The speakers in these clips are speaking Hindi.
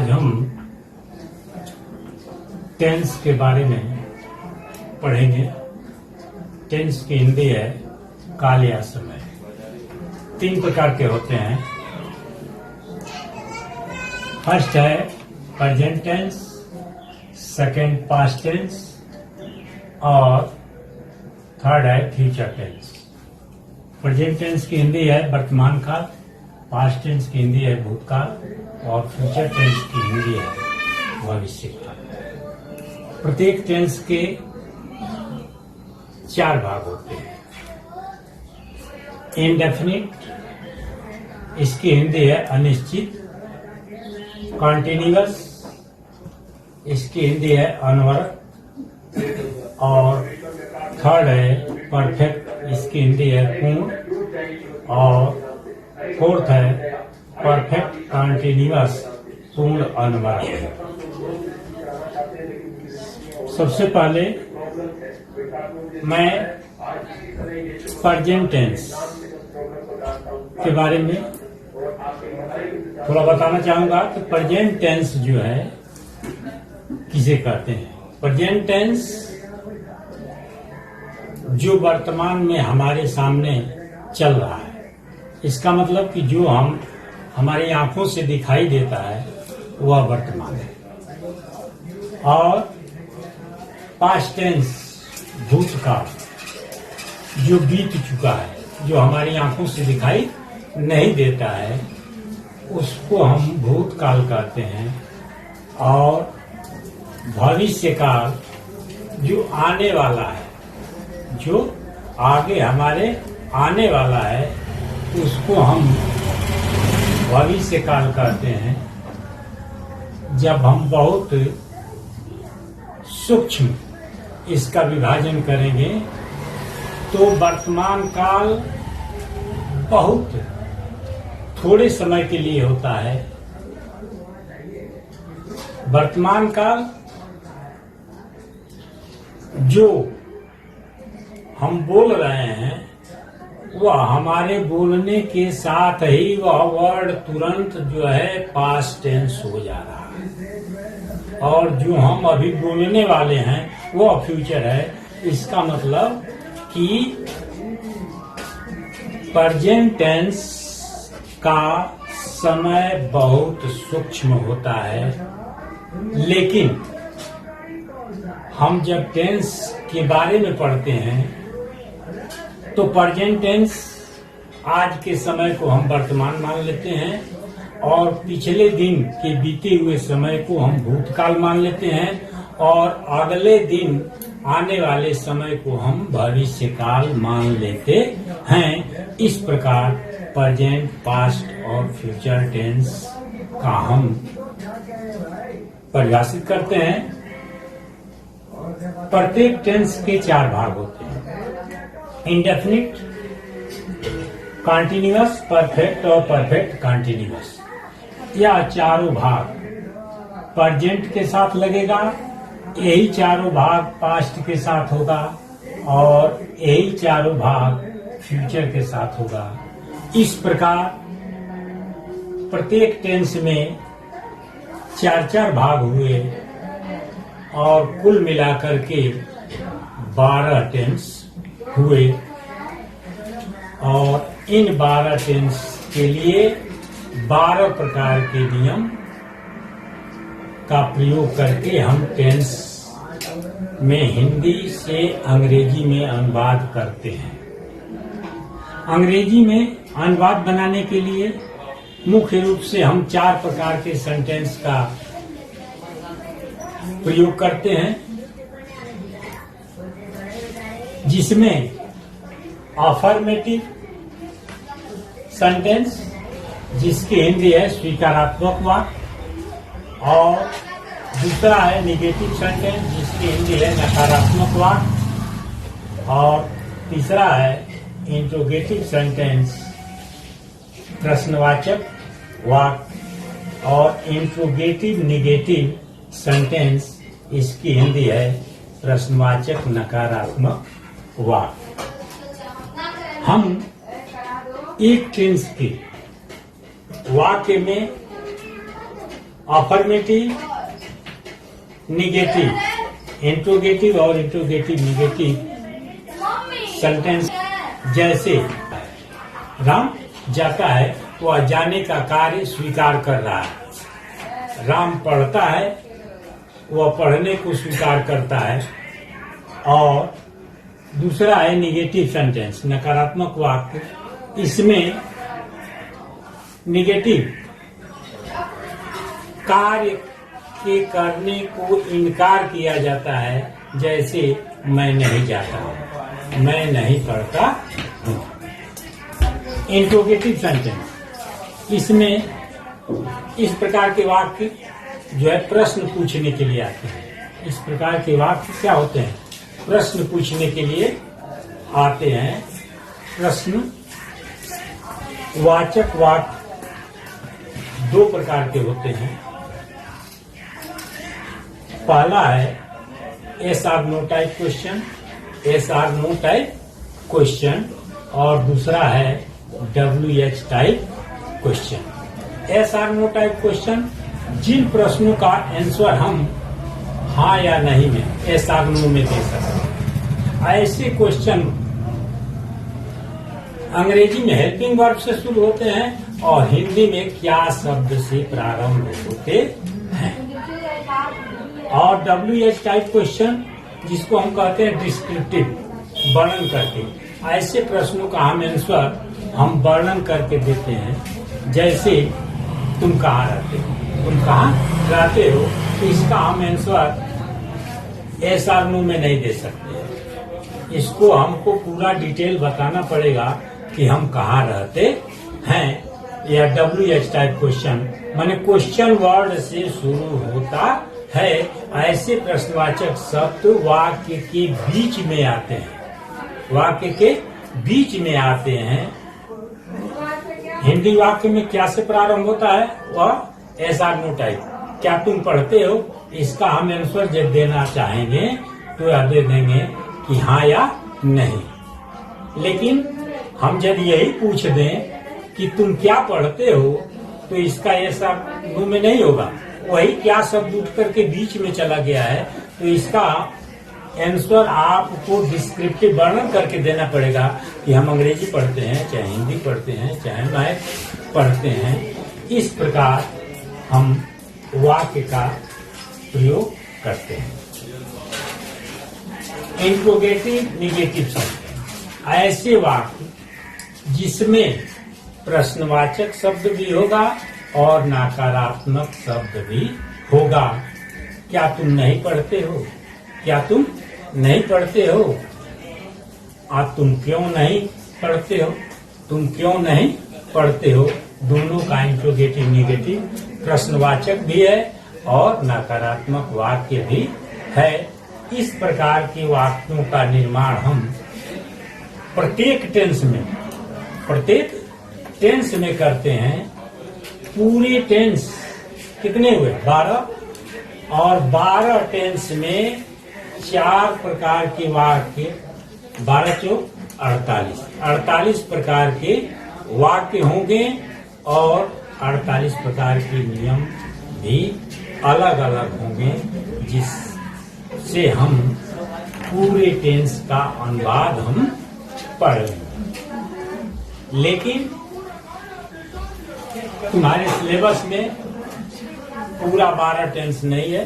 आज हम टेंस के बारे में पढ़ेंगे। टेंस की हिंदी है काल या समय। 3 प्रकार के होते हैं। फर्स्ट है present tense, second past tense और थर्ड है फ्यूचर टेंस। प्रेजेंट टेंस की हिंदी है वर्तमान काल, पास्ट टेंस की हिंदी है भूतकाल और फ्यूचर टेंस की हिंदी है भविष्य काल। प्रत्येक टेंस के 4 भाग होते हैं। इंडेफिनिट, इसकी हिंदी है अनिश्चित। कॉन्टिन्यूअस, इसकी हिंदी है अनवरत। और थर्ड है परफेक्ट, इसकी हिंदी है पूर्ण। और फोर्थ है परफेक्ट कॉन्टिन्यूअस, पूर्ण अनवरत। सबसे पहले मैं प्रेजेंट टेंस के बारे में थोड़ा बताना चाहूंगा कि प्रेजेंट टेंस जो है किसे कहते हैं। प्रेजेंट टेंस जो वर्तमान में हमारे सामने चल रहा है, इसका मतलब कि जो हमारी आंखों से दिखाई देता है वह वर्तमान है। और पास्ट टेंस भूतकाल, जो बीत चुका है, जो हमारी आंखों से दिखाई नहीं देता है, उसको हम भूतकाल कहते हैं। और भविष्य काल जो आने वाला है, जो आगे हमारे आने वाला है, उसको हम भविष्य काल कहते हैं। जब हम बहुत सूक्ष्म इसका विभाजन करेंगे तो वर्तमान काल बहुत थोड़े समय के लिए होता है। वर्तमान काल जो हम बोल रहे हैं वह हमारे बोलने के साथ ही वह वर्ड तुरंत जो है पास्ट टेंस हो जा रहा है। और जो हम अभी बोलने वाले हैं वह फ्यूचर है। इसका मतलब कि प्रेजेंट टेंस का समय बहुत सूक्ष्म होता है। लेकिन हम जब टेंस के बारे में पढ़ते हैं तो प्रेजेंट टेंस आज के समय को हम वर्तमान मान लेते हैं और पिछले दिन के बीते हुए समय को हम भूतकाल मान लेते हैं और अगले दिन आने वाले समय को हम भविष्य काल मान लेते हैं। इस प्रकार प्रेजेंट, पास्ट और फ्यूचर टेंस का हम परिभाषित करते हैं। प्रत्येक टेंस के 4 भाग होते हैं। इंडेफिनिट, कॉन्टिन्यूअस, परफेक्ट और परफेक्ट कॉन्टिन्यूअस। यह चारों भाग प्रेजेंट के साथ लगेगा, यही चारों भाग पास्ट के साथ होगा और यही चारों भाग फ्यूचर के साथ होगा। इस प्रकार प्रत्येक टेंस में 4-4 भाग हुए और कुल मिलाकर के 12 टेंस हुए। और इन 12 टेंस के लिए 12 प्रकार के नियम का प्रयोग करके हम टेंस में हिंदी से अंग्रेजी में अनुवाद करते हैं। अंग्रेजी में अनुवाद बनाने के लिए मुख्य रूप से हम 4 प्रकार के सेंटेंस का प्रयोग करते हैं, जिसमें अफर्मेटिव सेंटेंस, जिसकी हिंदी है स्वीकारात्मक वाक्य। और दूसरा है निगेटिव सेंटेंस, जिसकी हिंदी है नकारात्मक वाक्य। और तीसरा है इंट्रोगेटिव सेंटेंस, प्रश्नवाचक वाक्य। और इंट्रोगेटिव निगेटिव सेंटेंस, इसकी हिंदी है प्रश्नवाचक नकारात्मक वाक्य। हम एक टेंस के वाक्य में अफर्मेटिव, निगेटिव, इंट्रोगेटिव और इंट्रोगेटिव निगेटिव सेंटेंस। जैसे राम जाता है, वह जाने का कार्य स्वीकार कर रहा है। राम पढ़ता है, वह पढ़ने को स्वीकार करता है। और दूसरा है निगेटिव सेंटेंस, नकारात्मक वाक्य। इसमें निगेटिव कार्य के करने को इनकार किया जाता है। जैसे मैं नहीं जाता हूं, मैं नहीं पढ़ता हूं। इंट्रोगेटिव सेंटेंस, इसमें इस प्रकार के वाक्य जो है प्रश्न पूछने के लिए आते हैं। इस प्रकार के वाक्य क्या होते हैं? प्रश्न पूछने के लिए आते हैं। प्रश्न वाचक वाक्य दो प्रकार के होते हैं। पहला है yes or no type question, yes or no type question, और दूसरा है WH type question. Yes or no type question, जिन प्रश्नों का आंसर हम हाँ या नहीं में, एस आर नो में दे सकते हैं। ऐसे क्वेश्चन अंग्रेजी में हेल्पिंग वर्ब से शुरू होते हैं और हिंदी में क्या शब्द से प्रारंभ होते हैं। और WH टाइप क्वेश्चन, जिसको हम कहते हैं डिस्क्रिप्टिव, वर्णन करके। ऐसे प्रश्नों का हम आंसर हम वर्णन करके देते हैं। जैसे तुम कहाँ रहते हो, तुम कहाँ रहते हो, तो इसका हम आंसर एस आर नो में नहीं दे सकते। इसको हमको पूरा डिटेल बताना पड़ेगा कि हम कहाँ रहते हैं। या WH टाइप क्वेश्चन माने क्वेश्चन वर्ड से शुरू होता है। ऐसे प्रश्नवाचक शब्द वाक्य के बीच में आते हैं, वाक्य के बीच में आते हैं। हिंदी वाक्य में क्या से प्रारंभ होता है? वह एस आर नो टाइप, क्या तुम पढ़ते हो, इसका हम आंसर जब देना चाहेंगे तो यह दे देंगे कि हाँ या नहीं। लेकिन हम जब यही पूछ दें कि तुम क्या पढ़ते हो, तो इसका एस आर नो में नहीं होगा। वही क्या शब्द उठ करके बीच में चला गया है, तो इसका आंसर आपको डिस्क्रिप्टिव वर्णन करके देना पड़ेगा कि हम अंग्रेजी पढ़ते हैं, चाहे हिंदी पढ़ते हैं, चाहे मैथ पढ़ते हैं। इस प्रकार हम वाक्य का प्रयोग करते हैं। इंट्रोगेटिव निगेटिव शब्द, ऐसे वाक्य जिसमें प्रश्नवाचक शब्द भी होगा और नकारात्मक शब्द भी होगा। क्या तुम नहीं पढ़ते हो, क्या तुम नहीं पढ़ते हो, तुम क्यों नहीं पढ़ते हो, तुम क्यों नहीं पढ़ते हो। दोनों का इंट्रोगेटिव निगेटिव प्रश्नवाचक भी है और नकारात्मक वाक्य भी है। इस प्रकार के वाक्यों का निर्माण हम प्रत्येक टेंस में करते हैं। पूरे टेंस कितने हुए? 12, और 12 टेंस में 4 प्रकार के वाक्य, 12 चौक 48 प्रकार के वाक्य होंगे और 48 प्रकार के नियम भी अलग अलग होंगे, जिससे हम पूरे टेंस का अनुवाद हम पढ़ लेंगे। लेकिन तुम्हारे सिलेबस में पूरा 12 टेंस नहीं है,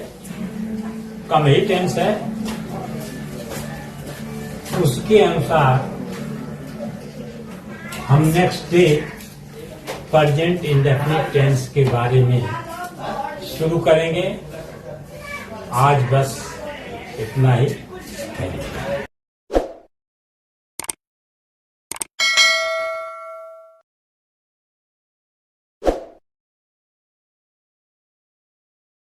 कम ही टेंस है। उसके अनुसार हम next day present indefinite tense के बारे में शुरू करेंगे। आज बस इतना ही है।